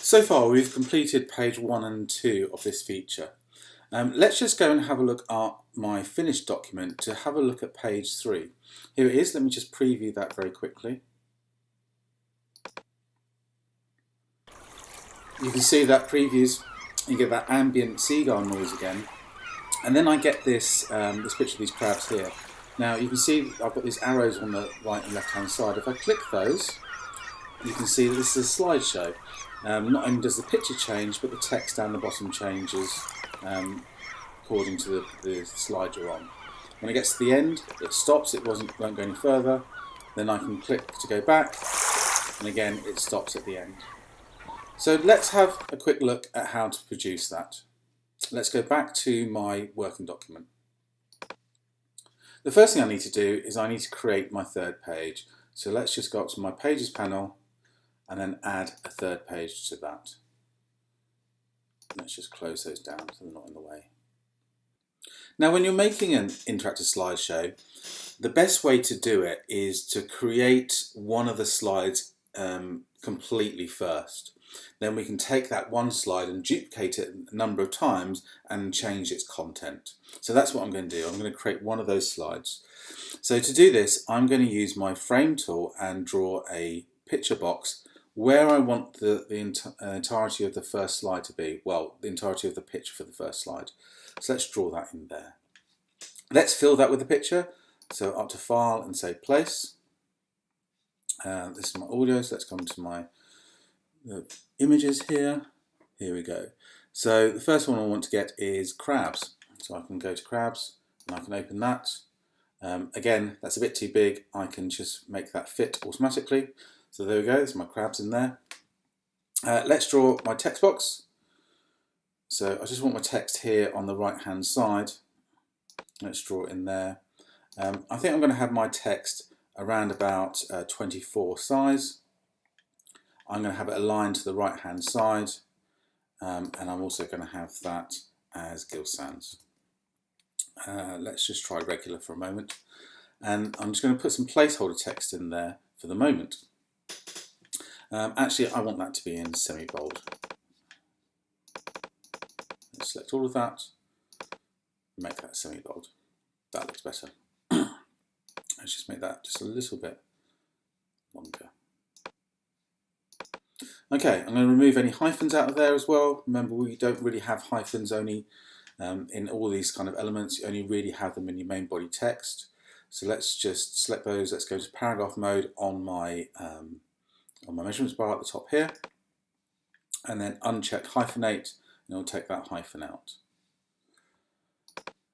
So far we've completed page 1 and 2 of this feature. Let's just go and have a look at my finished document to have a look at page 3. Here it is. Let me just preview that very quickly. You can see that previews, you get that ambient seagull noise again, and then I get this, this picture of these crabs here. Now you can see I've got these arrows on the right and left hand side. If I click those, you can see that this is a slideshow. Not only does the picture change, but the text down the bottom changes according to the slide you're on. When it gets to the end, it stops, it won't go any further. Then I can click to go back, and again it stops at the end. So let's have a quick look at how to produce that. Let's go back to my working document. The first thing I need to do is I need to create my third page. So let's just go up to my Pages panel and then add a third page to that. Let's just close those down so they're not in the way. Now when you're making an interactive slideshow, the best way to do it is to create one of the slides completely first. Then we can take that one slide and duplicate it a number of times and change its content. So that's what I'm going to do. I'm going to create one of those slides. So to do this, I'm going to use my frame tool and draw a picture box where I want the entirety of the first slide to be. Well, the entirety of the picture for the first slide. So let's draw that in there. Let's fill that with the picture. So up to File and say Place. This is my audio, so let's come to my images here. Here we go. So the first one I want to get is crabs. So I can go to crabs and I can open that. Again, that's a bit too big. I can just make that fit automatically. So there we go, there's my crabs in there. Let's draw my text box. So I just want my text here on the right hand side. Let's draw it in there. I think I'm going to have my text around about 24 size. I'm going to have it aligned to the right hand side, and I'm also going to have that as Gill Sands. Let's just try regular for a moment, and I'm just going to put some placeholder text in there for the moment. Actually, I want that to be in semi-bold. Let's select all of that, make that semi-bold. That looks better. Let's just make that just a little bit longer. Okay, I'm going to remove any hyphens out of there as well. Remember, we don't really have hyphens only in all these kind of elements. You only really have them in your main body text. So let's just select those. Let's go to paragraph mode on my measurements bar at the top here, and then uncheck hyphenate, and it'll take that hyphen out.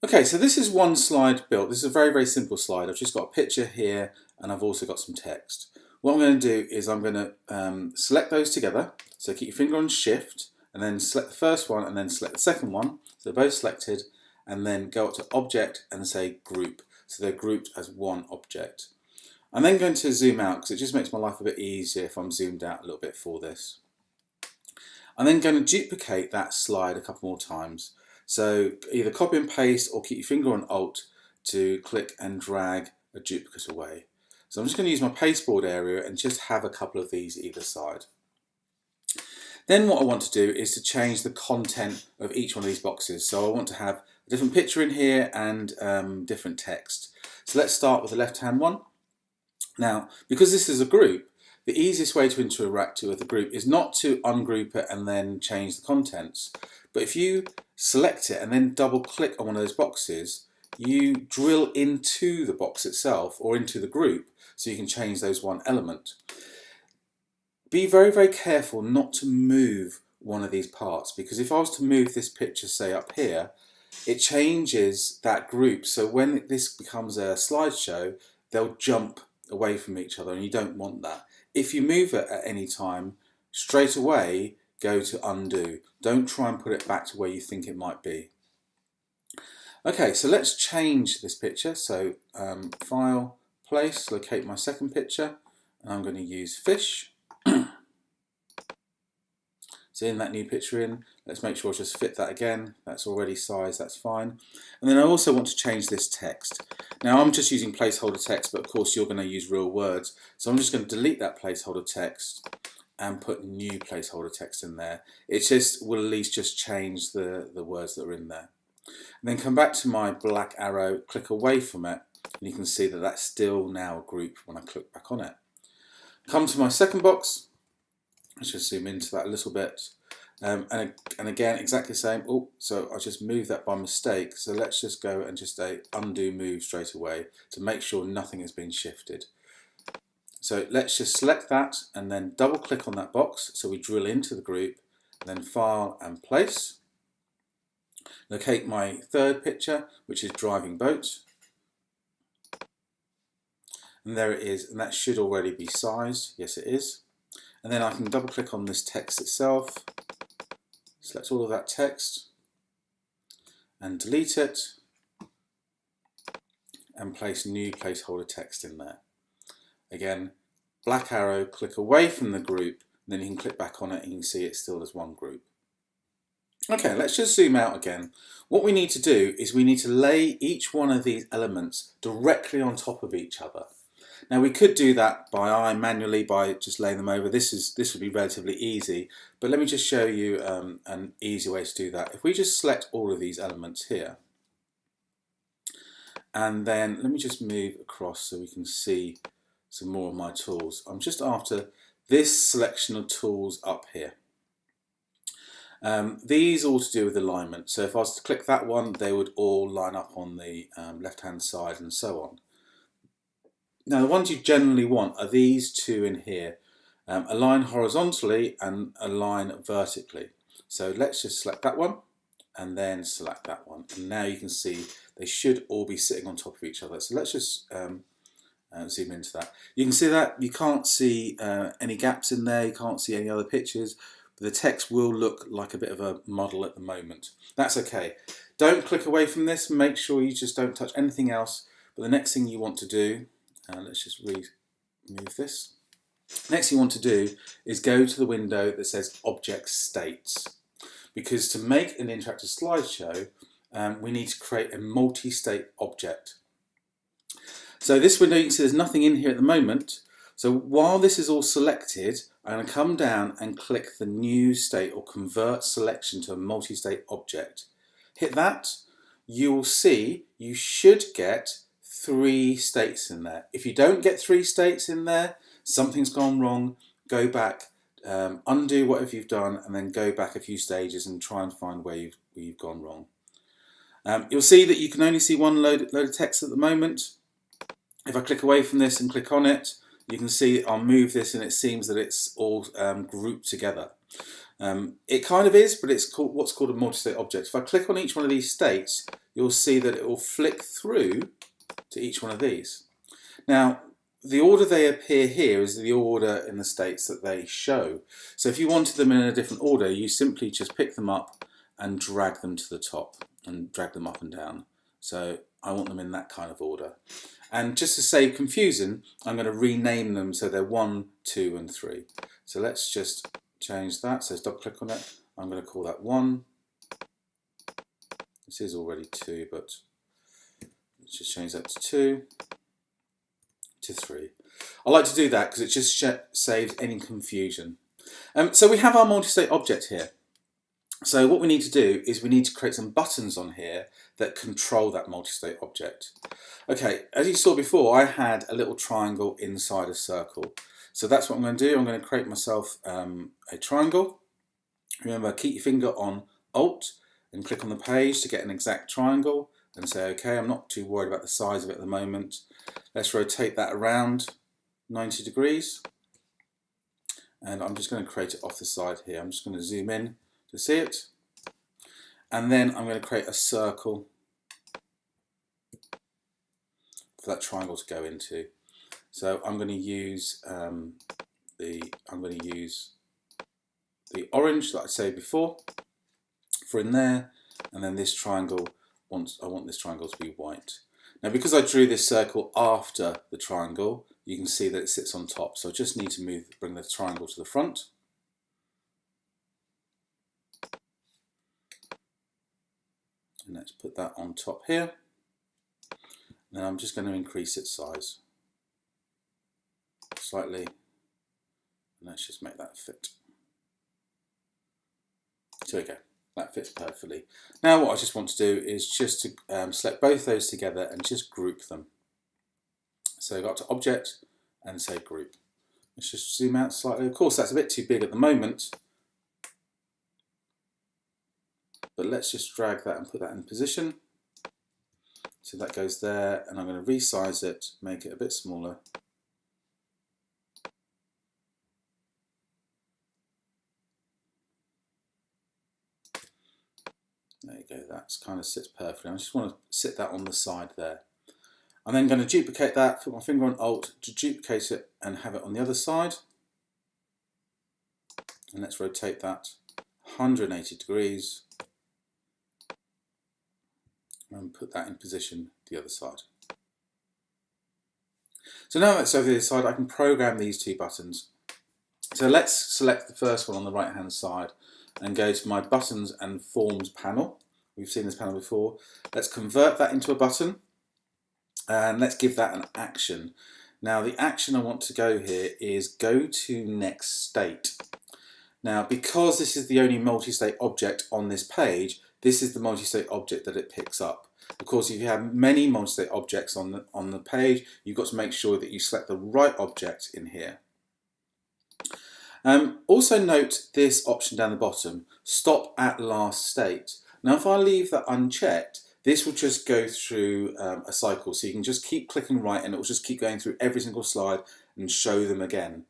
Okay, so this is one slide built. This is a very, very simple slide. I've just got a picture here, and I've also got some text. What I'm going to do is I'm going to select those together. So keep your finger on Shift, and then select the first one, and then select the second one. So they're both selected, and then go up to Object and say Group. So they're grouped as one object. I'm then going to zoom out because it just makes my life a bit easier if I'm zoomed out a little bit for this. I'm then going to duplicate that slide a couple more times. So either copy and paste or keep your finger on Alt to click and drag a duplicate away. So I'm just going to use my pasteboard area and just have a couple of these either side. Then what I want to do is to change the content of each one of these boxes. So I want to have a different picture in here and different text. So let's start with the left hand one. Now, because this is a group, the easiest way to interact with the group is not to ungroup it and then change the contents. But if you select it and then double click on one of those boxes, you drill into the box itself or into the group so you can change those one element. Be very, very careful not to move one of these parts, because if I was to move this picture, say up here, it changes that group. So when this becomes a slideshow, they'll jump away from each other, and you don't want that. If you move it at any time, straight away go to undo. Don't try and put it back to where you think it might be. Okay, so let's change this picture. So File, Place, locate my second picture, and I'm going to use Fish. So in that new picture in, let's make sure I just fit that again. That's already sized, that's fine. And then I also want to change this text. Now I'm just using placeholder text, but of course you're going to use real words. So I'm just going to delete that placeholder text and put new placeholder text in there. It just will at least just change the words that are in there. And then come back to my black arrow, click away from it, and you can see that that's still now a group when I click back on it. Come to my second box. Let's just zoom into that a little bit. And again, exactly the same. Oh, so I just moved that by mistake. So let's just go and just undo move straight away to make sure nothing has been shifted. So let's just select that and then double click on that box so we drill into the group, and then file and place. Locate my third picture, which is driving boat. And there it is, and that should already be sized. Yes, it is. And then I can double click on this text itself, select all of that text and delete it, and place new placeholder text in there. Again, black arrow, click away from the group, and then you can click back on it and you can see it still as one group. Okay, let's just zoom out again. What we need to do is we need to lay each one of these elements directly on top of each other. Now we could do that by eye manually by just laying them over. This would be relatively easy, but let me just show you an easy way to do that. If we just select all of these elements here, and then let me just move across so we can see some more of my tools. I'm just after this selection of tools up here. These are all to do with alignment. So if I was to click that one, they would all line up on the left-hand side and so on. Now the ones you generally want are these two in here, align horizontally and align vertically. So let's just select that one and then select that one. And now you can see they should all be sitting on top of each other. So let's just zoom into that. You can see that you can't see any gaps in there, you can't see any other pictures. The text will look like a bit of a model at the moment. That's okay. Don't click away from this, make sure you just don't touch anything else. But the next thing you want to do, let's just remove this. Next thing you want to do is go to the window that says Object States. Because to make an interactive slideshow, we need to create a multi-state object. So this window, you can see there's nothing in here at the moment. So while this is all selected, I'm going to come down and click the new state or convert selection to a multi-state object. Hit that, you will see you should get 3 states in there. If you don't get 3 states in there, something's gone wrong. Go back, undo whatever you've done, and then go back a few stages and try and find where you've gone wrong. You'll see that you can only see one load of text at the moment. If I click away from this and click on it, you can see I'll move this and it seems that it's all grouped together. It kind of is, but it's what's called a multi-state object. If I click on each one of these states, you'll see that it will flick through to each one of these. Now, the order they appear here is the order in the states that they show. So if you wanted them in a different order, you simply just pick them up and drag them to the top and drag them up and down. So I want them in that kind of order. And just to save confusion, I'm going to rename them so they're 1, 2 and 3. So let's just change that. So double click on it. I'm going to call that 1. This is already 2, but let's just change that to 2, to 3. I like to do that because it just saves any confusion. So we have our multi-state object here. So what we need to do is we need to create some buttons on here that control that multi-state object. Okay, as you saw before, I had a little triangle inside a circle. So that's what I'm going to do. I'm going to create myself a triangle. Remember, keep your finger on Alt and click on the page to get an exact triangle and say, okay, I'm not too worried about the size of it at the moment. Let's rotate that around 90 degrees. And I'm just going to create it off the side here. I'm just going to zoom in to see it. And then I'm going to create a circle for that triangle to go into. So I'm going to use the orange that I said before for in there, and then this triangle, I want this triangle to be white. Now because I drew this circle after the triangle, you can see that it sits on top. So I just need to bring the triangle to the front. And let's put that on top here. And then I'm just going to increase its size slightly. let's just make that fit. So there we go. That fits perfectly. Now what I just want to do is just to select both those together and just group them. So go up to Object and say Group. Let's just zoom out slightly. Of course, that's a bit too big at the moment, but let's just drag that and put that in position. So that goes there, and I'm going to resize it, make it a bit smaller. There you go, that kind of sits perfectly. I just want to sit that on the side there. I'm then going to duplicate that, put my finger on Alt to duplicate it and have it on the other side. And let's rotate that 180 degrees and put that in position the other side. So now that's over the other side, I can program these two buttons. So let's select the first one on the right hand side and go to my Buttons and Forms panel. We've seen this panel before. Let's convert that into a button and let's give that an action. Now the action I want to go here is go to next state. Now because this is the only multi-state object on this page, this is the multi-state object that it picks up. Of course, if you have many multi-state objects on the page, you've got to make sure that you select the right object in here. Also note this option down the bottom, stop at last state. Now if I leave that unchecked, this will just go through a cycle, so you can just keep clicking right and it will just keep going through every single slide and show them again.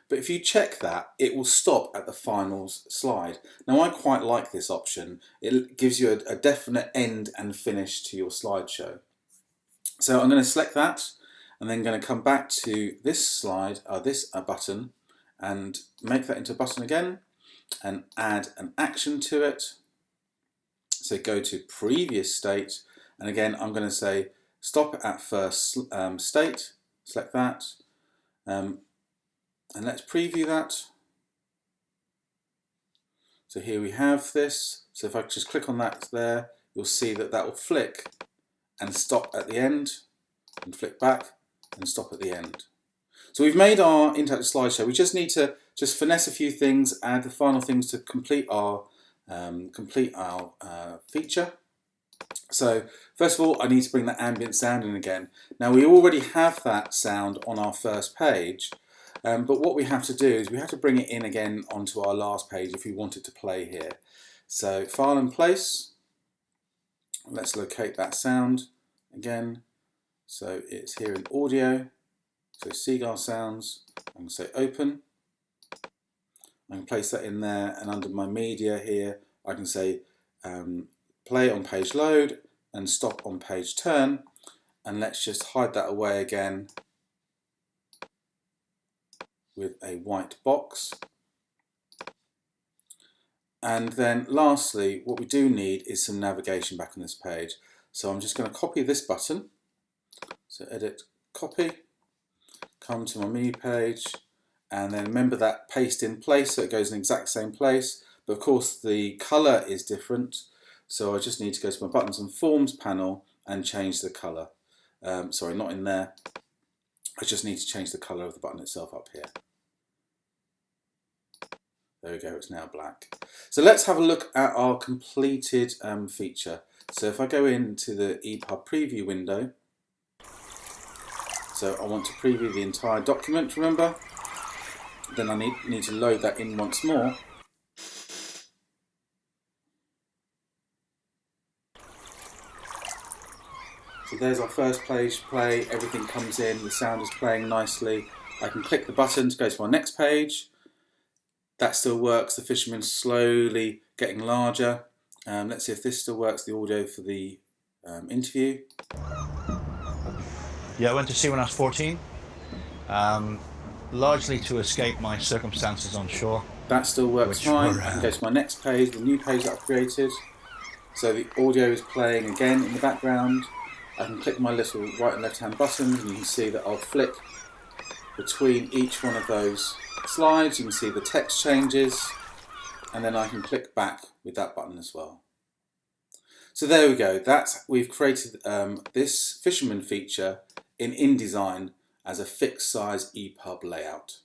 But if you check that, it will stop at the final slide. Now I quite like this option. It gives you a definite end and finish to your slideshow. So I'm going to select that and then going to come back to this slide, this button, and make that into a button again and add an action to it. So go to previous state, and again I'm going to say stop at first state, select that, and let's preview that. So here we have this. So if I just click on that there, you'll see that that will flick and stop at the end, and flick back and stop at the end. So we've made our interactive slideshow. We just need to finesse a few things, add the final things to complete our feature. So first of all, I need to bring that ambient sound in again. Now we already have that sound on our first page, but what we have to do is we have to bring it in again onto our last page if we want it to play here. So File and Place. Let's locate that sound again. So it's here in Audio. So Seagull Sounds, I'm going to say Open. I can place that in there, and under my media here, I can say Play on Page Load and Stop on Page Turn. And let's just hide that away again with a white box. And then lastly, what we do need is some navigation back on this page. So I'm just going to copy this button. So Edit, Copy. Come to my menu page, and then remember that paste in place, so it goes in the exact same place, but of course the colour is different, so I just need to go to my Buttons and Forms panel and change the colour. Sorry, not in there. I just need to change the colour of the button itself up here. There we go, it's now black. So let's have a look at our completed feature. So if I go into the EPUB preview window, so I want to preview the entire document, remember? Then I need to load that in once more. So there's our first page play, everything comes in, the sound is playing nicely. I can click the button to go to my next page. That still works, the fisherman's slowly getting larger. Let's see if this still works, the audio for the interview. Yeah, I went to sea when I was 14, largely to escape my circumstances on shore. That still works fine. I can go to my next page, the new page that I've created. So the audio is playing again in the background. I can click my little right and left hand buttons, and you can see that I'll flick between each one of those slides. You can see the text changes, and then I can click back with that button as well. So there we go. We've created this fisherman feature in InDesign as a fixed size EPUB layout.